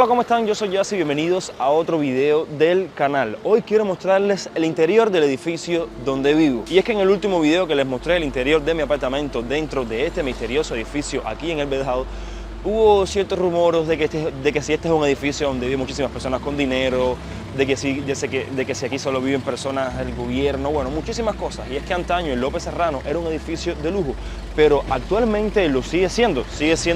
Hola, ¿cómo están? Yo soy Yassi y bienvenidos a otro video del canal. Hoy quiero mostrarles el interior del edificio donde vivo. Y es que en el último video que les mostré el interior de mi apartamento dentro de este misterioso edificio aquí en El Vedado, hubo ciertos rumores de que si este es un edificio donde viven muchísimas personas con dinero, de que si aquí solo viven personas del gobierno, bueno, muchísimas cosas. Y es que antaño el López Serrano era un edificio de lujo, pero actualmente lo sigue siendo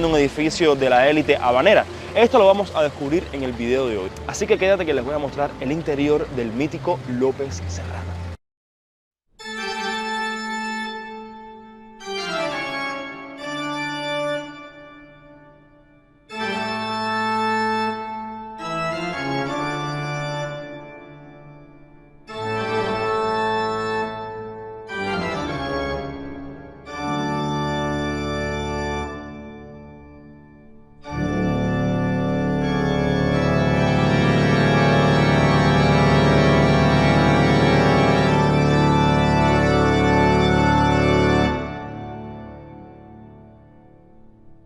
un edificio de la élite habanera. Esto lo vamos a descubrir en el video de hoy. Así que quédate que les voy a mostrar el interior del mítico López Serrano.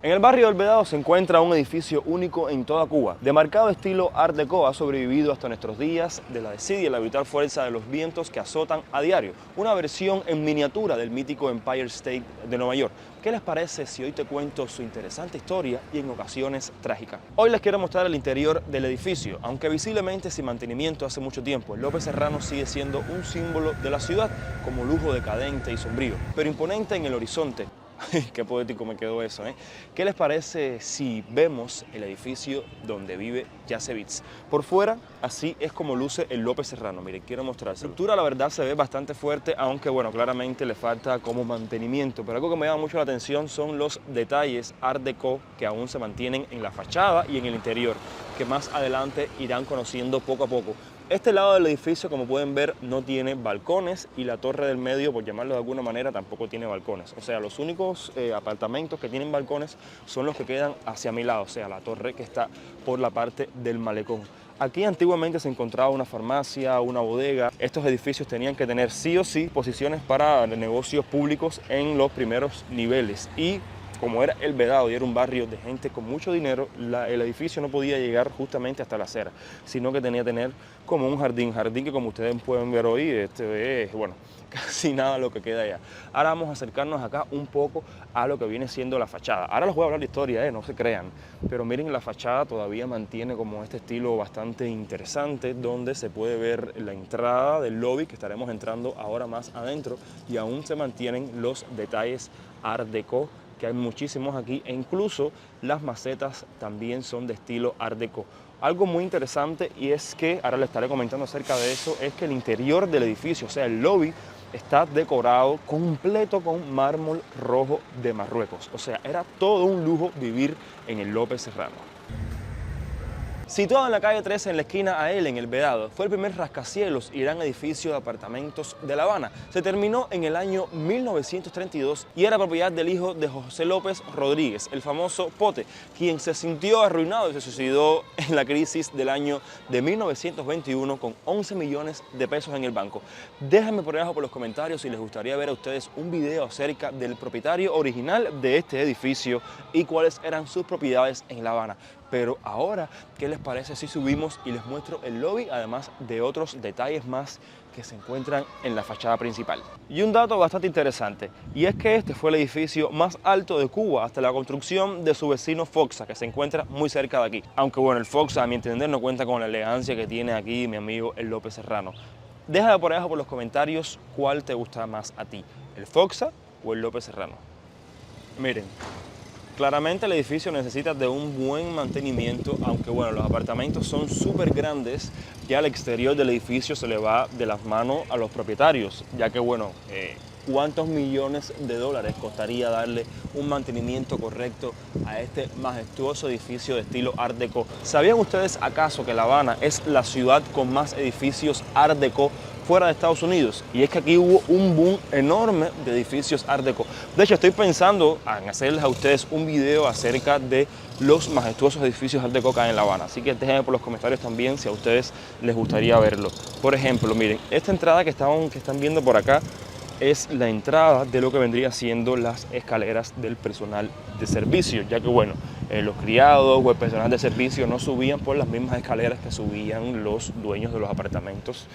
En el barrio del Vedado se encuentra un edificio único en toda Cuba. De marcado estilo Art Deco, ha sobrevivido hasta nuestros días de la desidia y la brutal fuerza de los vientos que azotan a diario. Una versión en miniatura del mítico Empire State de Nueva York. ¿Qué les parece si hoy te cuento su interesante historia y en ocasiones trágica? Hoy les quiero mostrar el interior del edificio. Aunque visiblemente sin mantenimiento hace mucho tiempo, el López Serrano sigue siendo un símbolo de la ciudad como lujo decadente y sombrío, pero imponente en el horizonte. Qué poético me quedó eso, ¿eh? ¿Qué les parece si vemos el edificio donde vive Yasevitz? Por fuera, así es como luce el López Serrano. Miren, quiero mostrar. La estructura, la verdad, se ve bastante fuerte, aunque, bueno, claramente le falta como mantenimiento. Pero algo que me llama mucho la atención son los detalles Art Deco que aún se mantienen en la fachada y en el interior, que más adelante irán conociendo poco a poco. Este lado del edificio, como pueden ver, no tiene balcones y la torre del medio, por llamarlo de alguna manera, tampoco tiene balcones. O sea, los únicos apartamentos que tienen balcones son los que quedan hacia mi lado, o sea, la torre que está por la parte del malecón. Aquí antiguamente se encontraba una farmacia, una bodega. Estos edificios tenían que tener sí o sí posiciones para negocios públicos en los primeros niveles. Y como era El Vedado y era un barrio de gente con mucho dinero, el edificio no podía llegar justamente hasta la acera, sino que tenía que tener como un jardín que, como ustedes pueden ver hoy, es, bueno, casi nada lo que queda allá. Ahora vamos a acercarnos acá un poco a lo que viene siendo la fachada. Ahora les voy a hablar de historia, no se crean, pero miren, la fachada todavía mantiene como este estilo bastante interesante, donde se puede ver la entrada del lobby, que estaremos entrando ahora más adentro, y aún se mantienen los detalles Art Deco, que hay muchísimos aquí, e incluso las macetas también son de estilo Art Deco. Algo muy interesante, y es que, ahora les estaré comentando acerca de eso, es que el interior del edificio, o sea, el lobby, está decorado completo con mármol rojo de Marruecos. O sea, era todo un lujo vivir en el López Serrano. Situado en la calle 13, en la esquina AL, en El Vedado, fue el primer rascacielos y gran edificio de apartamentos de La Habana. Se terminó en el año 1932 y era propiedad del hijo de José López Rodríguez, el famoso Pote, quien se sintió arruinado y se suicidó en la crisis del año de 1921 con 11 millones de pesos en el banco. Déjenme por abajo por los comentarios si les gustaría ver a ustedes un video acerca del propietario original de este edificio y cuáles eran sus propiedades en La Habana. Pero ahora, ¿qué les parece si subimos y les muestro el lobby, además de otros detalles más que se encuentran en la fachada principal? Y un dato bastante interesante, y es que este fue el edificio más alto de Cuba hasta la construcción de su vecino Foxa, que se encuentra muy cerca de aquí. Aunque bueno, el Foxa, a mi entender, no cuenta con la elegancia que tiene aquí mi amigo el López Serrano. Déjame por abajo por los comentarios cuál te gusta más a ti, el Foxa o el López Serrano. Miren. Claramente el edificio necesita de un buen mantenimiento, aunque bueno, los apartamentos son súper grandes, ya el exterior del edificio se le va de las manos a los propietarios, ya que bueno, ¿cuántos millones de dólares costaría darle un mantenimiento correcto a este majestuoso edificio de estilo Art Deco? ¿Sabían ustedes acaso que La Habana es la ciudad con más edificios Art Deco fuera de Estados Unidos? Y es que aquí hubo un boom enorme de edificios Art Deco. De hecho, estoy pensando en hacerles a ustedes un video acerca de los majestuosos edificios Art Deco acá en La Habana. Así que déjenme por los comentarios también si a ustedes les gustaría verlo. Por ejemplo, miren, esta entrada que están viendo por acá es la entrada de lo que vendría siendo las escaleras del personal de servicio, ya que bueno, los criados o el personal de servicio no subían por las mismas escaleras que subían los dueños de los apartamentos.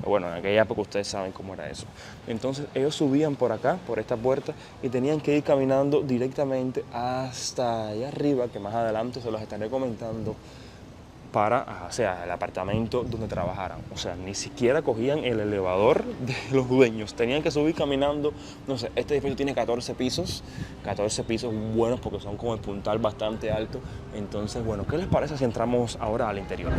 Bueno, en aquella época ustedes saben cómo era eso. Entonces ellos subían por acá, por esta puerta, y tenían que ir caminando directamente hasta allá arriba, que más adelante se los estaré comentando, para, o sea, el apartamento donde trabajaran. O sea, ni siquiera cogían el elevador de los dueños. Tenían que subir caminando. No sé, este edificio tiene 14 pisos buenos porque son como el puntal bastante alto. Entonces, bueno, ¿qué les parece si entramos ahora al interior?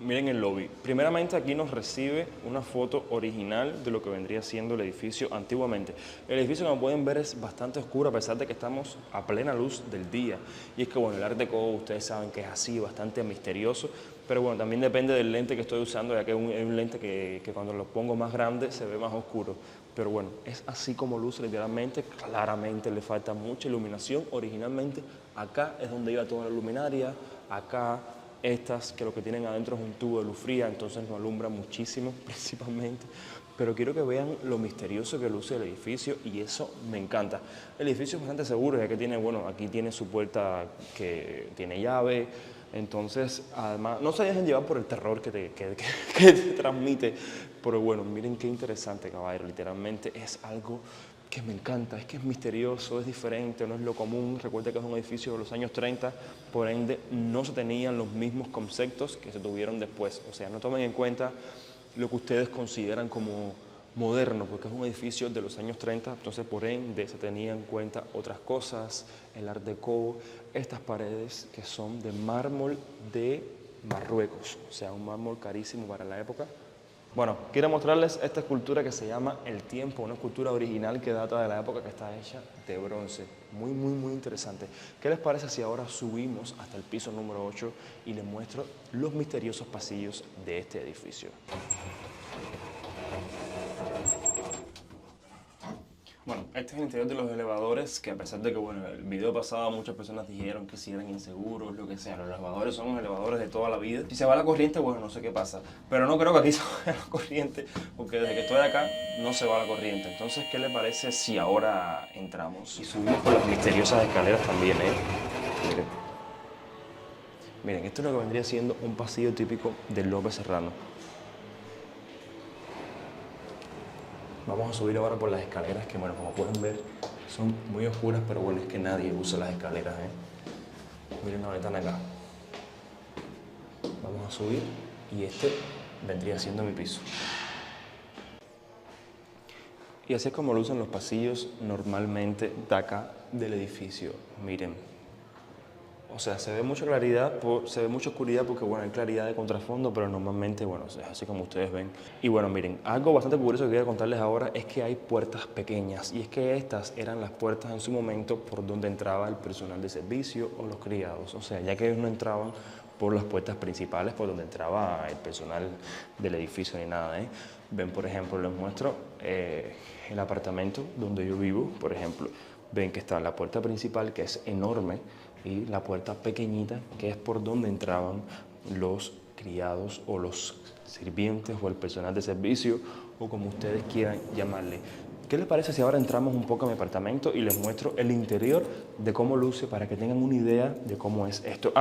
Miren el lobby. Primeramente aquí nos recibe una foto original de lo que vendría siendo el edificio antiguamente. El edificio, como pueden ver, es bastante oscuro a pesar de que estamos a plena luz del día. Y es que bueno, el Art Deco ustedes saben que es así, bastante misterioso. Pero bueno, también depende del lente que estoy usando, ya que es un lente que cuando lo pongo más grande se ve más oscuro. Pero bueno, es así como luce literalmente. Claramente le falta mucha iluminación. Originalmente acá es donde iba toda la luminaria, acá estas que lo que tienen adentro es un tubo de luz fría, entonces nos alumbra muchísimo principalmente. Pero quiero que vean lo misterioso que luce el edificio y eso me encanta. El edificio es bastante seguro ya que tiene, bueno, aquí tiene su puerta que tiene llave. Entonces, además, no se dejen llevar por el terror que te transmite. Pero bueno, miren qué interesante, caballero. Literalmente es algo que me encanta, es que es misterioso, es diferente, no es lo común. Recuerda que es un edificio de los años 30, por ende no se tenían los mismos conceptos que se tuvieron después. O sea, no tomen en cuenta lo que ustedes consideran como moderno, porque es un edificio de los años 30, entonces por ende se tenían en cuenta otras cosas, el Art Deco, estas paredes que son de mármol de Marruecos, o sea, un mármol carísimo para la época. Bueno, quiero mostrarles esta escultura que se llama El Tiempo, una escultura original que data de la época, que está hecha de bronce. Muy interesante. ¿Qué les parece si ahora subimos hasta el piso número 8 y les muestro los misteriosos pasillos de este edificio? Bueno, este es el interior de los elevadores, que a pesar de que, bueno, el video pasado muchas personas dijeron que si eran inseguros, lo que sea, los elevadores son los elevadores de toda la vida. Si se va la corriente, bueno, no sé qué pasa, pero no creo que aquí se vaya la corriente, porque desde que estoy acá no se va la corriente. Entonces, ¿qué le parece si ahora entramos y subimos por las misteriosas escaleras también, Miren. Miren, esto es lo que vendría siendo un pasillo típico del López Serrano. Vamos a subir ahora por las escaleras que, bueno, como pueden ver, son muy oscuras, pero bueno, es que nadie usa las escaleras, Miren la ventana acá. Vamos a subir y este vendría siendo mi piso. Y así es como lucen los pasillos normalmente de acá del edificio. Miren. O sea, se ve mucha claridad, se ve mucha oscuridad porque, bueno, hay claridad de contrafondo, pero normalmente, bueno, es así como ustedes ven. Y bueno, miren, algo bastante curioso que quería contarles ahora es que hay puertas pequeñas y es que estas eran las puertas en su momento por donde entraba el personal de servicio o los criados. O sea, ya que ellos no entraban por las puertas principales por donde entraba el personal del edificio ni nada, Ven, por ejemplo, les muestro el apartamento donde yo vivo, por ejemplo. Ven que está la puerta principal, que es enorme, y la puerta pequeñita, que es por donde entraban los criados o los sirvientes o el personal de servicio, o como ustedes quieran llamarle. ¿Qué les parece si ahora entramos un poco a mi apartamento y les muestro el interior de cómo luce para que tengan una idea de cómo es esto?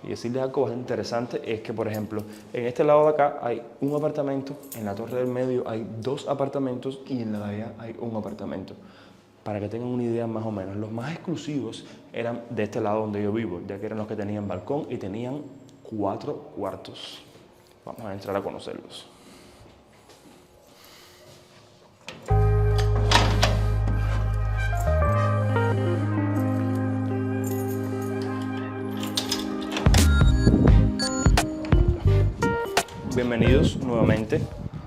Y decirles algo bastante interesante es que, por ejemplo, en este lado de acá hay un apartamento, en la torre del medio hay 2 apartamentos y en la de allá hay un apartamento. para que tengan una idea más o menos. Los más exclusivos eran de este lado donde yo vivo, ya que eran los que tenían balcón y tenían 4 cuartos. Vamos a entrar a conocerlos. Bienvenidos nuevamente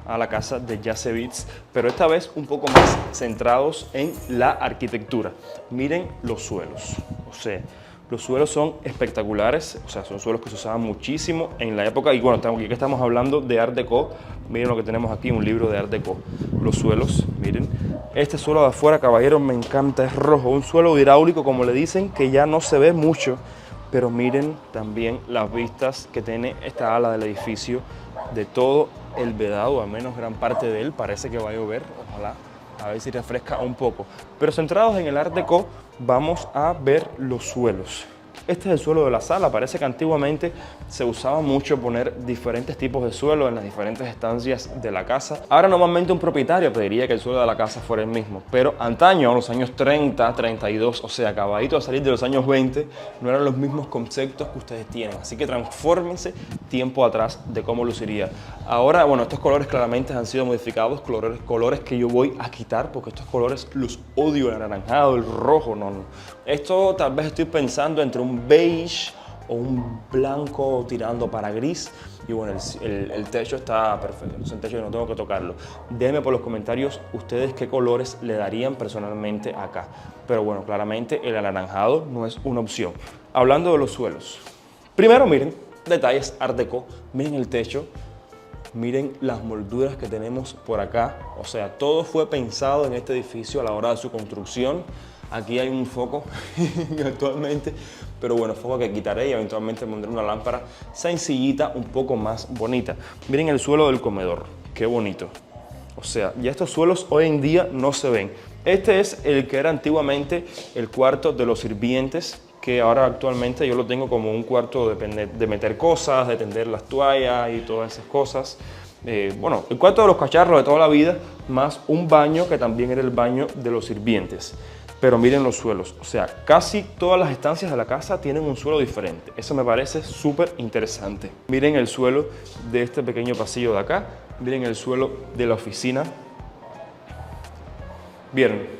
a la casa de Yacevitz, pero esta vez un poco más centrados en la arquitectura. Miren los suelos, o sea, los suelos son espectaculares, o sea, son suelos que se usaban muchísimo en la época. Y bueno, aquí que estamos hablando de Art Deco, miren lo que tenemos aquí, un libro de Art Deco. Los suelos, miren. Este suelo de afuera, caballeros, me encanta, es rojo, un suelo hidráulico, como le dicen, que ya no se ve mucho, pero miren también las vistas que tiene esta ala del edificio, de todo el Vedado, al menos gran parte de él. Parece que va a llover, ojalá, a ver si refresca un poco. Pero centrados en el Art Deco, vamos a ver los suelos. Este es el suelo de la sala. Parece que antiguamente se usaba mucho poner diferentes tipos de suelo en las diferentes estancias de la casa. Ahora normalmente un propietario pediría que el suelo de la casa fuera el mismo, pero antaño, en los años 30, 32, o sea, acabadito a salir de los años 20, no eran los mismos conceptos que ustedes tienen. Así que transfórmense tiempo atrás de cómo luciría. Ahora, bueno, estos colores claramente han sido modificados, colores que yo voy a quitar porque estos colores los odio, el anaranjado, el rojo, no. Esto tal vez estoy pensando entre un beige o un blanco tirando para gris. Y bueno, el techo está perfecto, es el techo que no tengo que tocarlo. Déjenme por los comentarios ustedes qué colores le darían personalmente acá. Pero bueno, claramente el anaranjado no es una opción. Hablando de los suelos, primero miren, detalles Art Deco, miren el techo. Miren las molduras que tenemos por acá, o sea, todo fue pensado en este edificio a la hora de su construcción. Aquí hay un foco actualmente, pero bueno, foco que quitaré y eventualmente pondré una lámpara sencillita, un poco más bonita. Miren el suelo del comedor, qué bonito. O sea, ya estos suelos hoy en día no se ven. Este es el que era antiguamente el cuarto de los sirvientes, que ahora actualmente yo lo tengo como un cuarto de meter cosas, de tender las toallas y todas esas cosas. Bueno, el cuarto de los cacharros de toda la vida, más un baño que también era el baño de los sirvientes. Pero miren los suelos, o sea, casi todas las estancias de la casa tienen un suelo diferente. Eso me parece súper interesante. Miren el suelo de este pequeño pasillo de acá, miren el suelo de la oficina. ¿Vieron?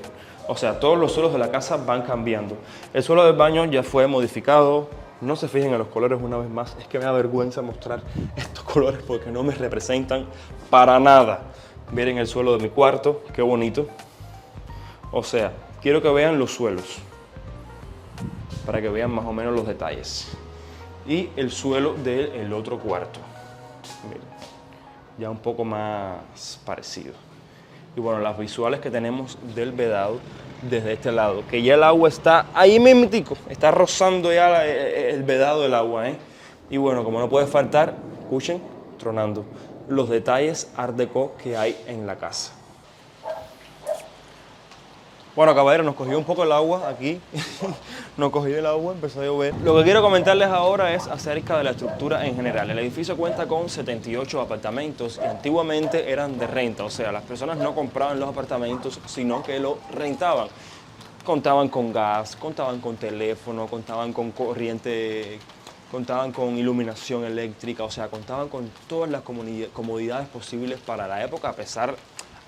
O sea, todos los suelos de la casa van cambiando. El suelo del baño ya fue modificado. No se fijen en los colores una vez más. Es que me da vergüenza mostrar estos colores porque no me representan para nada. Miren el suelo de mi cuarto, qué bonito. O sea, quiero que vean los suelos para que vean más o menos los detalles. Y el suelo del otro cuarto. Miren, ya un poco más parecido. Y bueno, las visuales que tenemos del Vedado desde este lado, que ya el agua está ahí mismitico, está rozando ya el Vedado del agua, ¿eh? Y bueno, como no puede faltar, escuchen, tronando, los detalles Art Deco que hay en la casa. Bueno, caballero, nos cogió un poco el agua aquí, nos cogió el agua, empezó a llover. Lo que quiero comentarles ahora es acerca de la estructura en general. El edificio cuenta con 78 apartamentos y antiguamente eran de renta, o sea, las personas no compraban los apartamentos, sino que lo rentaban. Contaban con gas, contaban con teléfono, contaban con corriente, contaban con iluminación eléctrica, o sea, contaban con todas las comodidades posibles para la época, a pesar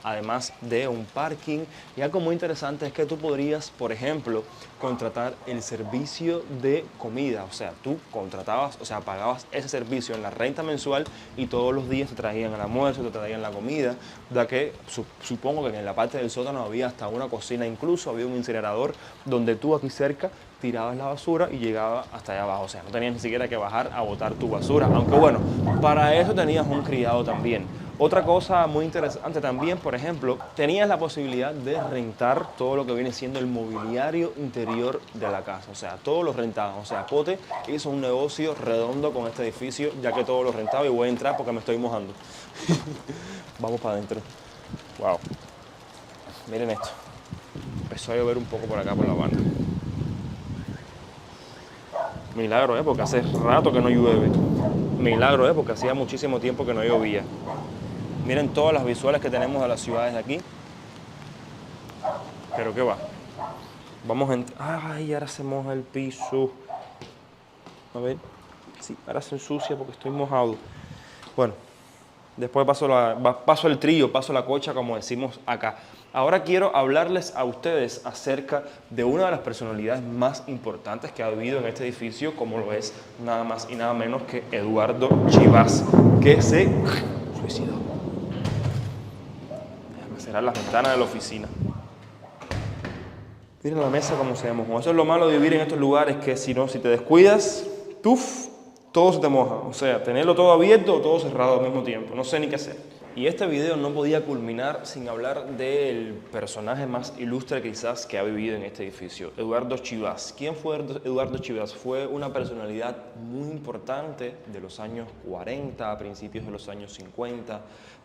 además de un parking. Y algo muy interesante es que tú podrías, por ejemplo, contratar el servicio de comida. O sea, tú contratabas, o sea, pagabas ese servicio en la renta mensual y todos los días te traían el almuerzo, te traían la comida, ya que supongo que en la parte del sótano había hasta una cocina, incluso había un incinerador donde tú aquí cerca tirabas la basura y llegaba hasta allá abajo. O sea, no tenías ni siquiera que bajar a botar tu basura, aunque bueno, para eso tenías un criado también. Otra cosa muy interesante también, por ejemplo, tenías la posibilidad de rentar todo lo que viene siendo el mobiliario interior de la casa. O sea, todo lo rentaban. O sea, Pote hizo un negocio redondo con este edificio, ya que todo lo rentaba. Y voy a entrar porque me estoy mojando. Vamos para adentro. Wow. Miren esto. Empezó a llover un poco por acá, por La Habana. Milagro, porque hace rato que no llueve. Milagro, porque hacía muchísimo tiempo que no llovía. Miren todas las visuales que tenemos de las ciudades de aquí. Pero qué va. Vamos a... Ay, ahora se moja el piso. A ver. Sí, ahora se ensucia porque estoy mojado. Bueno, después paso el trillo, paso la cocha, como decimos acá. Ahora quiero hablarles a ustedes acerca de una de las personalidades más importantes que ha vivido en este edificio, como lo es nada más y nada menos que Eduardo Chivas, que se suicidó. Déjame cerrar las ventanas de la oficina. Miren la mesa como se mojó. Eso es lo malo de vivir en estos lugares, que si te descuidas, todo se te moja. O sea, tenerlo todo abierto o todo cerrado al mismo tiempo. No sé ni qué hacer. Y este video no podía culminar sin hablar del personaje más ilustre quizás que ha vivido en este edificio, Eduardo Chivas. ¿Quién fue Eduardo Chivas? Fue una personalidad muy importante de los años 40, a principios de los años 50,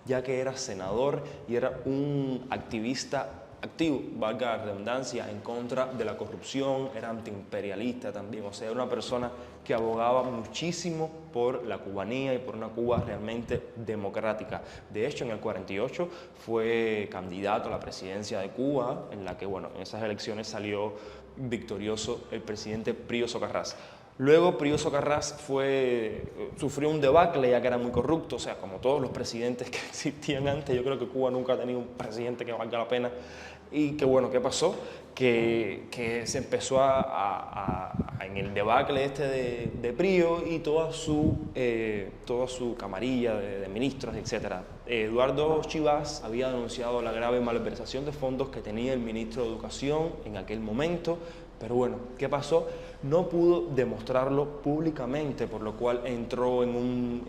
ya que era senador y era un activista activo, valga la redundancia, en contra de la corrupción, era antiimperialista también, o sea, era una persona que abogaba muchísimo por la cubanía y por una Cuba realmente democrática. De hecho, en el 48 fue candidato a la presidencia de Cuba, en la que, bueno, en esas elecciones salió victorioso el presidente Pío Socarrás. Luego Pío Socarrás sufrió un debacle ya que era muy corrupto, o sea, como todos los presidentes que existían antes. Yo creo que Cuba nunca ha tenido un presidente que valga la pena. Y que bueno, ¿qué pasó? Que se empezó en el debacle de Pío y toda su camarilla de ministros, etc. Eduardo Chivas había denunciado la grave malversación de fondos que tenía el ministro de Educación en aquel momento. Pero bueno, ¿qué pasó? No pudo demostrarlo públicamente, por lo cual entró en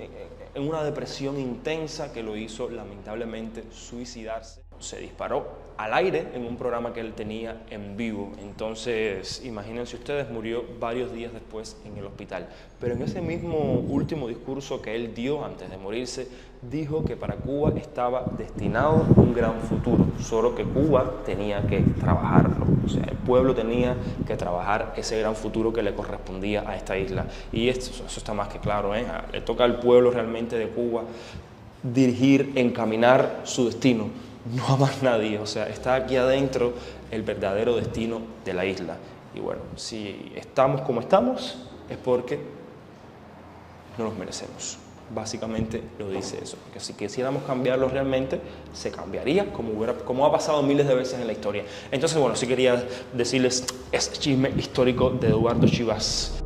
una depresión intensa que lo hizo lamentablemente suicidarse. Se disparó al aire en un programa que él tenía en vivo. Entonces, imagínense ustedes, murió varios días después en el hospital. Pero en ese mismo último discurso que él dio antes de morirse, dijo que para Cuba estaba destinado un gran futuro, solo que Cuba tenía que trabajarlo. O sea, el pueblo tenía que trabajar ese gran futuro que le correspondía a esta isla. Y eso está más que claro, ¿eh? Le toca al pueblo realmente de Cuba dirigir, encaminar su destino, no a más nadie. O sea, está aquí adentro el verdadero destino de la isla. Y bueno, si estamos como estamos, es porque no los merecemos. Básicamente lo dice eso, porque si quisiéramos cambiarlo realmente, se cambiaría como ha pasado miles de veces en la historia. Entonces, bueno, sí quería decirles ese chisme histórico de Eduardo Chivas.